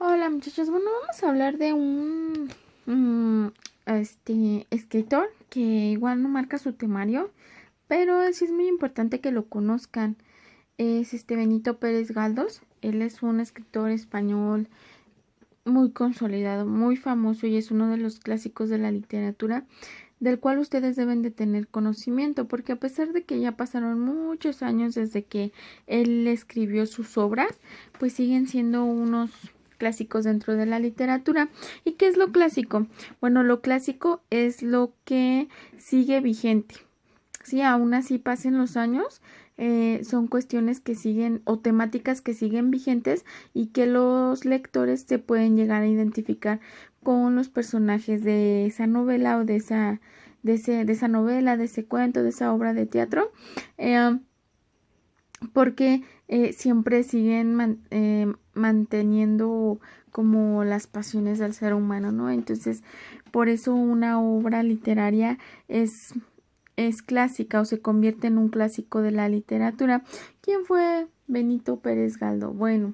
Hola muchachos, bueno, vamos a hablar de un escritor que igual no marca su temario, pero sí es muy importante que lo conozcan. Es Benito Pérez Galdós. Él es un escritor español muy consolidado, muy famoso y es uno de los clásicos de la literatura del cual ustedes deben de tener conocimiento, porque a pesar de que ya pasaron muchos años desde que él escribió sus obras, pues siguen siendo unos clásicos dentro de la literatura. ¿Y qué es lo clásico? Bueno, lo clásico es lo que sigue vigente. Sí, aún así pasen los años, son cuestiones que siguen o temáticas que siguen vigentes y que los lectores se pueden llegar a identificar con los personajes de esa novela o de esa novela, de ese cuento, de esa obra de teatro, eh, porque siempre siguen manteniendo como las pasiones del ser humano, ¿no? Entonces, por eso una obra literaria es clásica o se convierte en un clásico de la literatura. ¿Quién fue Benito Pérez Galdós? Bueno,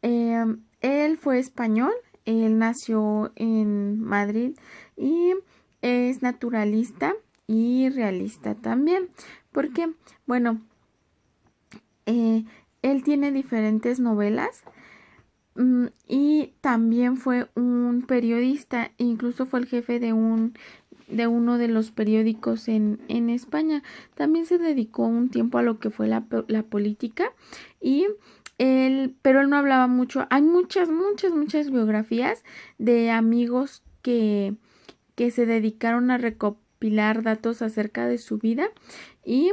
él fue español, él nació en Madrid y es naturalista y realista también. Porque, bueno, él tiene diferentes novelas y también fue un periodista, incluso fue el jefe de uno de los periódicos en España. También se dedicó un tiempo a lo que fue la política y pero él no hablaba mucho. Hay muchas biografías de amigos que se dedicaron a recopilar datos acerca de su vida y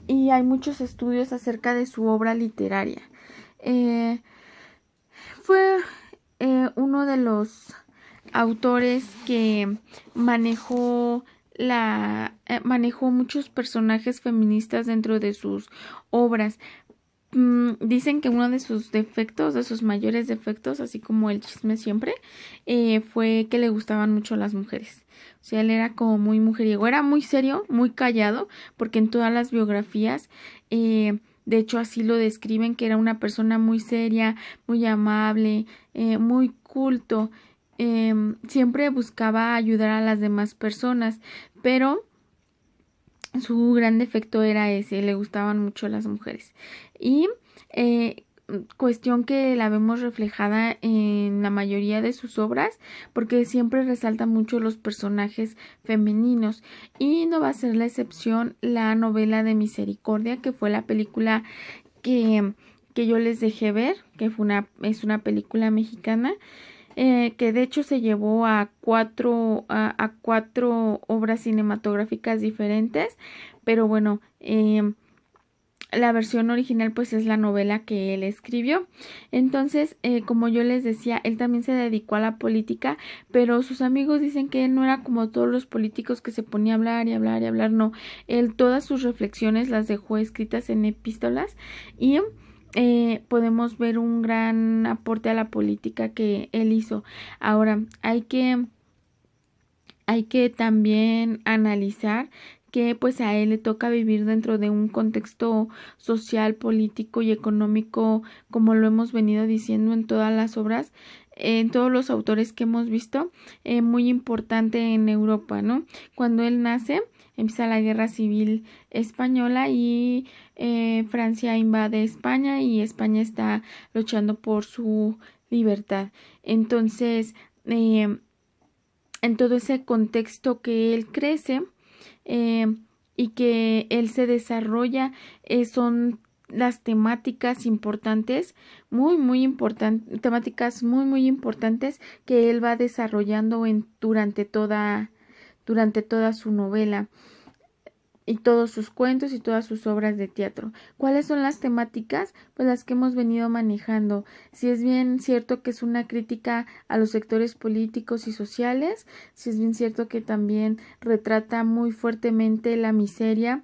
y hay muchos estudios acerca de su obra literaria. Eh, fue uno de los autores que manejó muchos personajes feministas dentro de sus obras. Dicen que uno de sus defectos, de sus mayores defectos, así como el chisme siempre, fue que le gustaban mucho las mujeres. O sea, él era como muy mujeriego, era muy serio, muy callado, porque en todas las biografías, de hecho así lo describen, que era una persona muy seria, muy amable, muy culto, siempre buscaba ayudar a las demás personas, pero su gran defecto era ese, le gustaban mucho las mujeres. Y eh, cuestión que la vemos reflejada en la mayoría de sus obras, porque siempre resalta mucho los personajes femeninos. Y no va a ser la excepción la novela de Misericordia, que fue la película que, que yo les dejé ver, que es una película mexicana. Que de hecho se llevó a cuatro obras cinematográficas diferentes, pero bueno, la versión original pues es la novela que él escribió. Entonces, como yo les decía, él también se dedicó a la política, pero sus amigos dicen que él no era como todos los políticos que se ponía a hablar y hablar y hablar, no, él todas sus reflexiones las dejó escritas en epístolas y podemos ver un gran aporte a la política que él hizo. Ahora, hay que también analizar que pues a él le toca vivir dentro de un contexto social, político y económico, como lo hemos venido diciendo en todas las obras, en todos los autores que hemos visto, muy importante en Europa, ¿no? Cuando él nace, empieza la Guerra Civil Española y Francia invade España y España está luchando por su libertad. Entonces, en todo ese contexto que él crece eh, y que él se desarrolla, son las temáticas importantes, muy importantes, temáticas muy importantes que él va desarrollando durante toda su novela y todos sus cuentos y todas sus obras de teatro. ¿Cuáles son las temáticas? Pues las que hemos venido manejando. Si es bien cierto que es una crítica a los sectores políticos y sociales, si es bien cierto que también retrata muy fuertemente la miseria,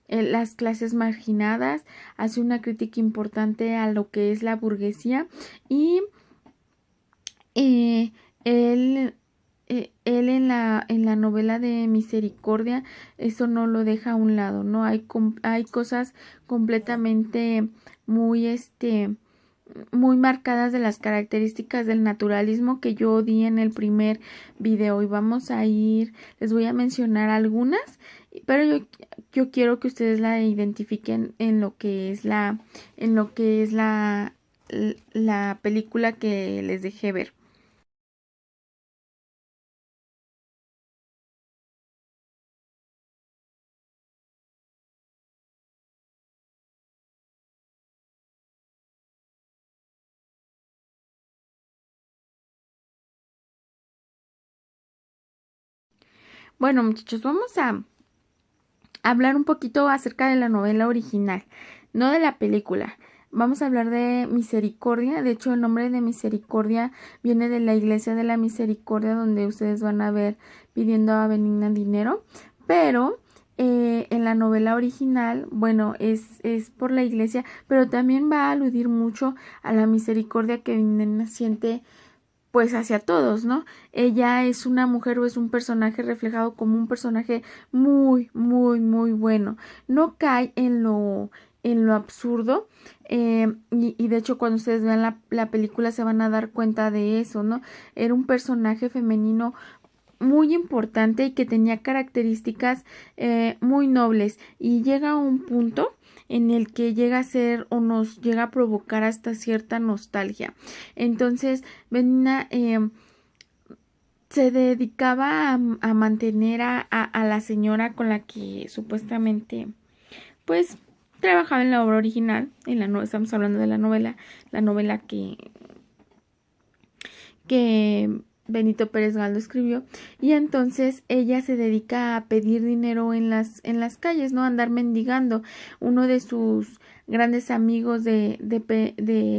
las clases marginadas, hace una crítica importante a lo que es la burguesía y él él en la novela de Misericordia, eso no lo deja a un lado, ¿no? Hay cosas completamente muy, muy marcadas de las características del naturalismo que yo di en el primer video, y vamos a ir, les voy a mencionar algunas, pero yo quiero que ustedes la identifiquen en lo que es la película que les dejé ver. Bueno, muchachos, vamos a hablar un poquito acerca de la novela original, no de la película. Vamos a hablar de Misericordia. De hecho, el nombre de Misericordia viene de la Iglesia de la Misericordia, donde ustedes van a ver pidiendo a Benigna dinero. Pero en la novela original, bueno, es por la iglesia, pero también va a aludir mucho a la misericordia que Benigna siente pues hacia todos, ¿no? Ella es una mujer o es un personaje reflejado como un personaje muy, muy, muy bueno. No cae en lo absurdo, y de hecho cuando ustedes vean la película se van a dar cuenta de eso, ¿no? Era un personaje femenino muy importante y que tenía características muy nobles, y llega a un punto en el que llega a ser o nos llega a provocar hasta cierta nostalgia. Entonces, Benina se dedicaba a mantener a la señora con la que supuestamente pues trabajaba en la obra original, en la estamos hablando de la novela que Benito Pérez Galdós escribió, y entonces ella se dedica a pedir dinero en las calles, ¿no? A andar mendigando. Uno de sus grandes amigos de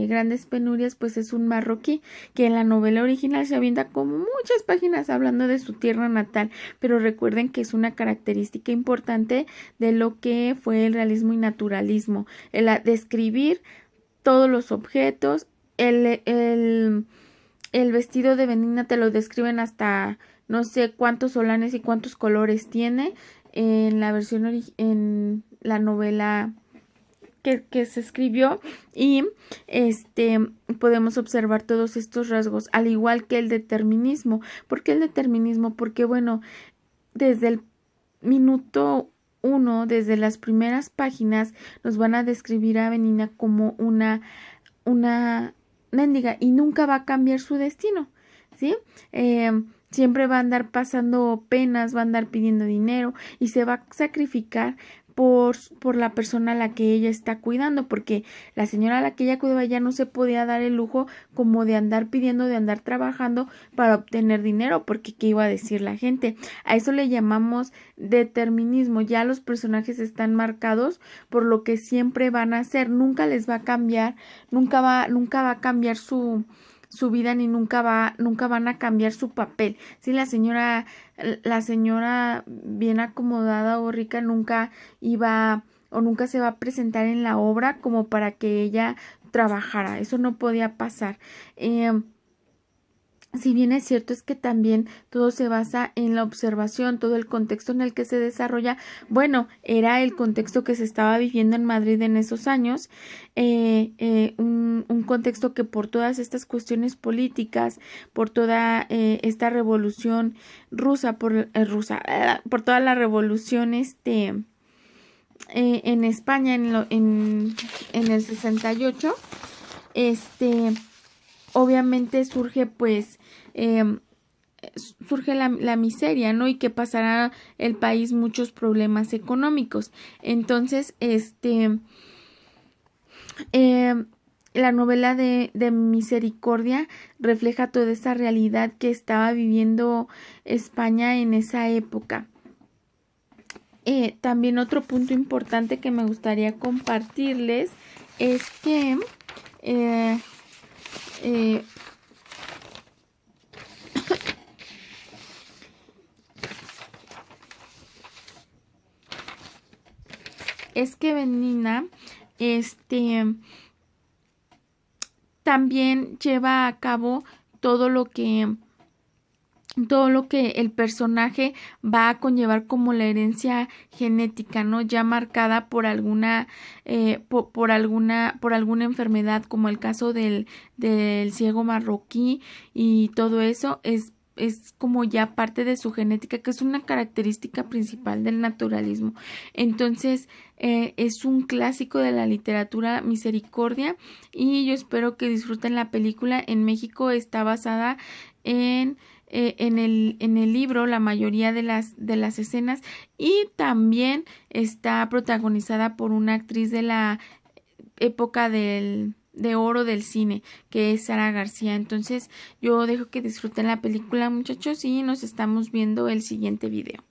grandes penurias, pues es un marroquí, que en la novela original se avienta como muchas páginas hablando de su tierra natal, pero recuerden que es una característica importante de lo que fue el realismo y naturalismo, el describir todos los objetos, el vestido de Benigna te lo describen hasta no sé cuántos solanes y cuántos colores tiene en la versión en la novela que se escribió, y podemos observar todos estos rasgos, al igual que el determinismo. ¿Por qué el determinismo? Porque bueno, desde el minuto uno, desde las primeras páginas, nos van a describir a Benigna como una mendiga, y nunca va a cambiar su destino, ¿sí? Siempre va a andar pasando penas, va a andar pidiendo dinero y se va a sacrificar por la persona a la que ella está cuidando, porque la señora a la que ella cuidaba ya no se podía dar el lujo como de andar pidiendo, de andar trabajando para obtener dinero, porque ¿qué iba a decir la gente? A eso le llamamos determinismo. Ya los personajes están marcados por lo que siempre van a hacer, nunca les va a cambiar, nunca va a cambiar su vida, ni nunca van a cambiar su papel. Si la señora bien acomodada o rica nunca iba o nunca se va a presentar en la obra como para que ella trabajara, eso no podía pasar. Si bien es cierto, es que también todo se basa en la observación, todo el contexto en el que se desarrolla, bueno, era el contexto que se estaba viviendo en Madrid en esos años, un contexto que por todas estas cuestiones políticas, por toda esta revolución por toda la revolución en España en el 68, obviamente surge pues surge la miseria, ¿no? Y que pasará el país muchos problemas económicos. Entonces, la novela de Misericordia refleja toda esa realidad que estaba viviendo España en esa época. También otro punto importante que me gustaría compartirles es que Benigna también lleva a cabo todo lo que todo lo que el personaje va a conllevar como la herencia genética, ¿no? Ya marcada por alguna, por alguna enfermedad, como el caso del ciego marroquí y todo eso es como ya parte de su genética, que es una característica principal del naturalismo. Entonces, es un clásico de la literatura, Misericordia, y yo espero que disfruten la película. En México está basada en en el libro la mayoría de las escenas, y también está protagonizada por una actriz de la época de oro del cine, que es Sara García. Entonces yo dejo que disfruten la película, muchachos, y nos estamos viendo el siguiente video.